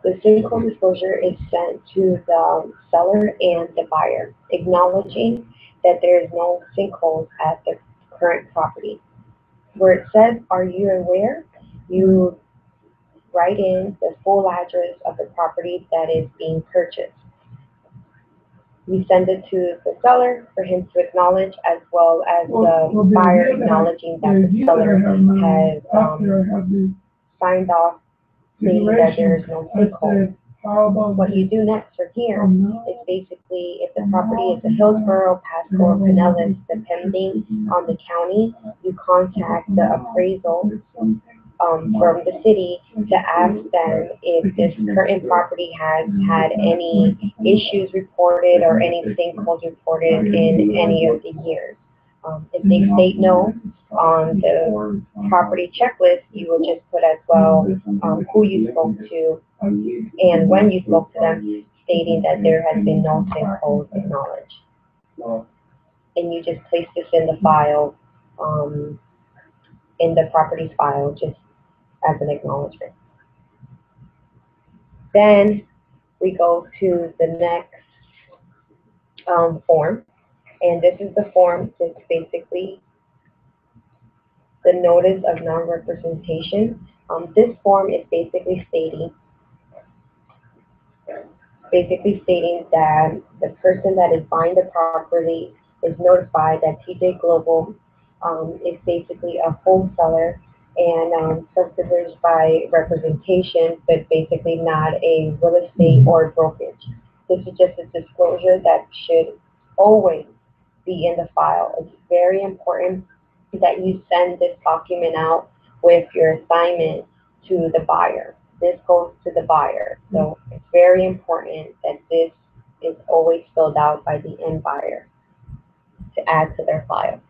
The sinkhole disclosure is sent to the seller and the buyer, acknowledging that there is no sinkholes at the current property. Where it says, "Are you aware?" you write in the full address of the property that is being purchased. We send it to the seller for him to acknowledge, as well as the buyer acknowledging that the seller has signed off stating that there is no sinkhole. What you do next from here is basically, if the property is a Hillsborough, Pasco, or Pinellas, depending on the county, you contact the appraisal from the city to ask them if this current property has had any issues reported or any sinkholes reported in any of the years. If they state no on the property checklist, you will just put as well who you spoke to and when you spoke to them, stating that there has been no sinkholes acknowledged. And you just place this in the file, in the property's file, just as an acknowledgement. Then we go to the next form, and this is the form that's basically the notice of non-representation. This form is basically stating that the person that is buying the property is notified that TJ Global is basically a wholesaler and subsidized by representation, but basically not a real estate or brokerage. This is just a disclosure that should always be in the file. It's very important that you send this document out with your assignment to the buyer. This goes to the buyer. So it's very important that this is always filled out by the end buyer to add to their file.